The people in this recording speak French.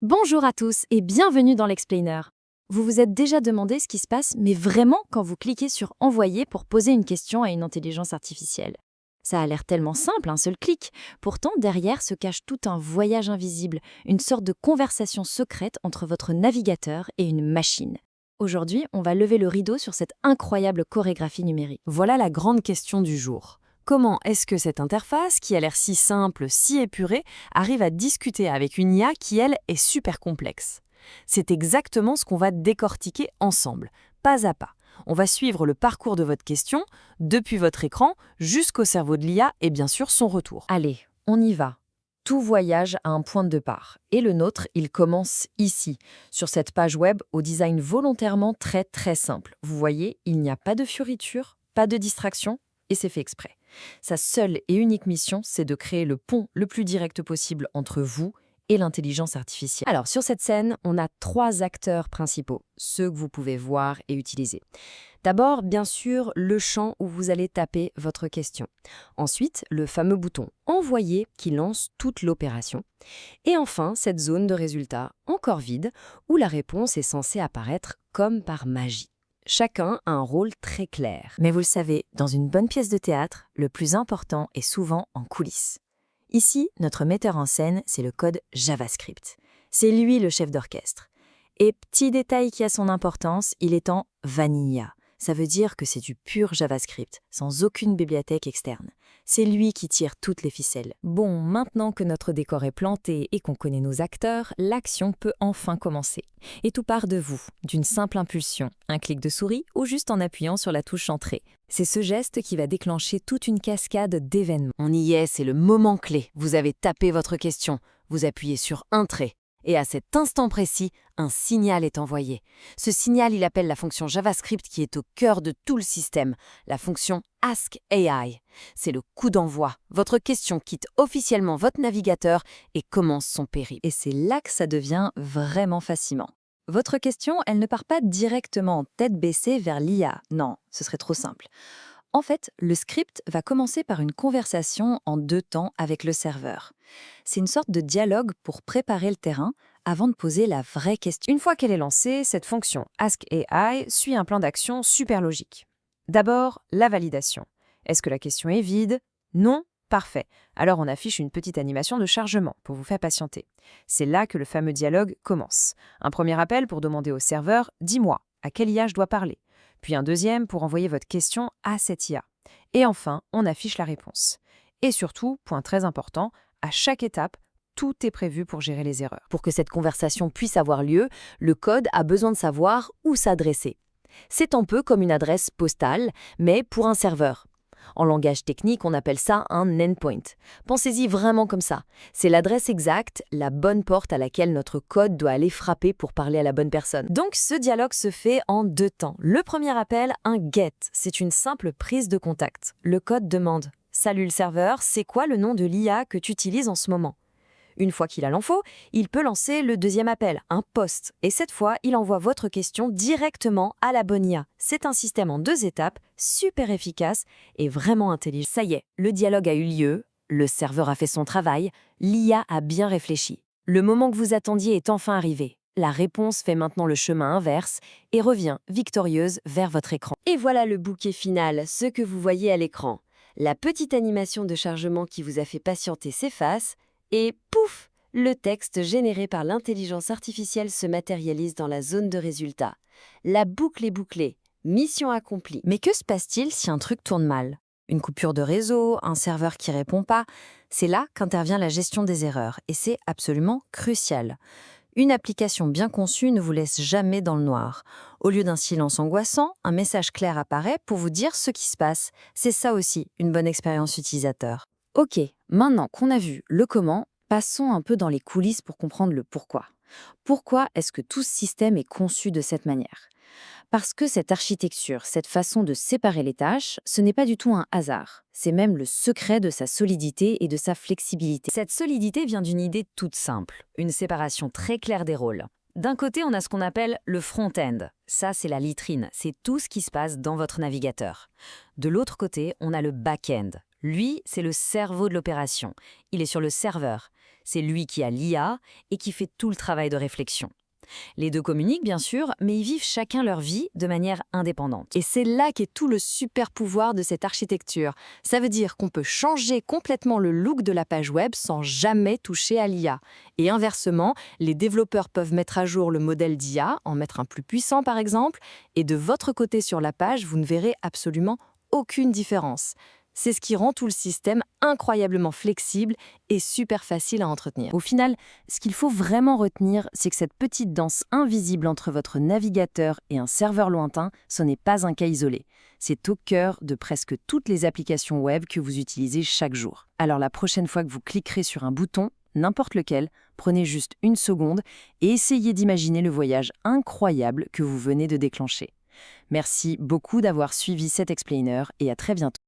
Bonjour à tous et bienvenue dans l'Explainer. Vous vous êtes déjà demandé ce qui se passe, mais vraiment quand vous cliquez sur Envoyer pour poser une question à une intelligence artificielle. Ça a l'air tellement simple, un seul clic. Pourtant, derrière se cache tout un voyage invisible, une sorte de conversation secrète entre votre navigateur et une machine. Aujourd'hui, on va lever le rideau sur cette incroyable chorégraphie numérique. Voilà la grande question du jour. Comment est-ce que cette interface, qui a l'air si simple, si épurée, arrive à discuter avec une IA qui, elle, est super complexe? C'est exactement ce qu'on va décortiquer ensemble, pas à pas. On va suivre le parcours de votre question, depuis votre écran jusqu'au cerveau de l'IA et bien sûr son retour. Allez, on y va. Tout voyage a un point de départ. Et le nôtre, il commence ici, sur cette page web au design volontairement très simple. Vous voyez, il n'y a pas de fioritures, pas de distraction, et c'est fait exprès. Sa seule et unique mission, c'est de créer le pont le plus direct possible entre vous et l'intelligence artificielle. Alors, sur cette scène, on a 3 acteurs principaux, ceux que vous pouvez voir et utiliser. D'abord, bien sûr, le champ où vous allez taper votre question. Ensuite, le fameux bouton Envoyer qui lance toute l'opération. Et enfin, cette zone de résultat encore vide où la réponse est censée apparaître comme par magie. Chacun a un rôle très clair. Mais vous le savez, dans une bonne pièce de théâtre, le plus important est souvent en coulisses. Ici, notre metteur en scène, c'est le code JavaScript. C'est lui le chef d'orchestre. Et petit détail qui a son importance, il est en vanilla. Ça veut dire que c'est du pur JavaScript, sans aucune bibliothèque externe. C'est lui qui tire toutes les ficelles. Bon, maintenant que notre décor est planté et qu'on connaît nos acteurs, l'action peut enfin commencer. Et tout part de vous, d'une simple impulsion, un clic de souris ou juste en appuyant sur la touche Entrée. C'est ce geste qui va déclencher toute une cascade d'événements. On y est, c'est le moment clé. Vous avez tapé votre question, vous appuyez sur Entrée. Et à cet instant précis, un signal est envoyé. Ce signal, il appelle la fonction JavaScript qui est au cœur de tout le système, la fonction Ask AI. C'est le coup d'envoi. Votre question quitte officiellement votre navigateur et commence son périple. Et c'est là que ça devient vraiment fascinant. Votre question, elle ne part pas directement tête baissée vers l'IA. Non, ce serait trop simple. En fait, le script va commencer par une conversation en 2 temps avec le serveur. C'est une sorte de dialogue pour préparer le terrain avant de poser la vraie question. Une fois qu'elle est lancée, cette fonction Ask AI suit un plan d'action super logique. D'abord, la validation. Est-ce que la question est vide? Non? Parfait. Alors on affiche une petite animation de chargement pour vous faire patienter. C'est là que le fameux dialogue commence. Un premier appel pour demander au serveur « Dis-moi, à quelle IA je dois parler ?» Puis un deuxième pour envoyer votre question à cette IA. Et enfin, on affiche la réponse. Et surtout, point très important, à chaque étape, tout est prévu pour gérer les erreurs. Pour que cette conversation puisse avoir lieu, le code a besoin de savoir où s'adresser. C'est un peu comme une adresse postale, mais pour un serveur. En langage technique, on appelle ça un endpoint. Pensez-y vraiment comme ça. C'est l'adresse exacte, la bonne porte à laquelle notre code doit aller frapper pour parler à la bonne personne. Donc ce dialogue se fait en 2 temps. Le premier appel, un GET, c'est une simple prise de contact. Le code demande « Salut le serveur, c'est quoi le nom de l'IA que tu utilises en ce moment ?» Une fois qu'il a l'info, il peut lancer le deuxième appel, un POST. Et cette fois, il envoie votre question directement à la bonne IA. C'est un système en 2 étapes, super efficace et vraiment intelligent. Ça y est, le dialogue a eu lieu, le serveur a fait son travail, l'IA a bien réfléchi. Le moment que vous attendiez est enfin arrivé. La réponse fait maintenant le chemin inverse et revient victorieuse vers votre écran. Et voilà le bouquet final, ce que vous voyez à l'écran. La petite animation de chargement qui vous a fait patienter s'efface, et pouf, le texte généré par l'intelligence artificielle se matérialise dans la zone de résultat. La boucle est bouclée, mission accomplie. Mais que se passe-t-il si un truc tourne mal? Une coupure de réseau, un serveur qui répond pas? C'est là qu'intervient la gestion des erreurs, et c'est absolument crucial. Une application bien conçue ne vous laisse jamais dans le noir. Au lieu d'un silence angoissant, un message clair apparaît pour vous dire ce qui se passe. C'est ça aussi, une bonne expérience utilisateur. Ok, maintenant qu'on a vu le comment, passons un peu dans les coulisses pour comprendre le pourquoi. Pourquoi est-ce que tout ce système est conçu de cette manière? Parce que cette architecture, cette façon de séparer les tâches, ce n'est pas du tout un hasard. C'est même le secret de sa solidité et de sa flexibilité. Cette solidité vient d'une idée toute simple, une séparation très claire des rôles. D'un côté, on a ce qu'on appelle le front-end. Ça, c'est la vitrine, c'est tout ce qui se passe dans votre navigateur. De l'autre côté, on a le back-end. Lui, c'est le cerveau de l'opération. Il est sur le serveur. c'est lui qui a l'IA et qui fait tout le travail de réflexion. Les deux communiquent bien sûr, mais ils vivent chacun leur vie de manière indépendante. Et c'est là qu'est tout le super pouvoir de cette architecture. Ça veut dire qu'on peut changer complètement le look de la page web sans jamais toucher à l'IA. Et inversement, les développeurs peuvent mettre à jour le modèle d'IA, en mettre un plus puissant par exemple, et de votre côté sur la page, vous ne verrez absolument aucune différence. C'est ce qui rend tout le système incroyablement flexible et super facile à entretenir. Au final, ce qu'il faut vraiment retenir, c'est que cette petite danse invisible entre votre navigateur et un serveur lointain, ce n'est pas un cas isolé. C'est au cœur de presque toutes les applications web que vous utilisez chaque jour. Alors la prochaine fois que vous cliquerez sur un bouton, n'importe lequel, prenez juste une seconde et essayez d'imaginer le voyage incroyable que vous venez de déclencher. Merci beaucoup d'avoir suivi cet explainer et à très bientôt.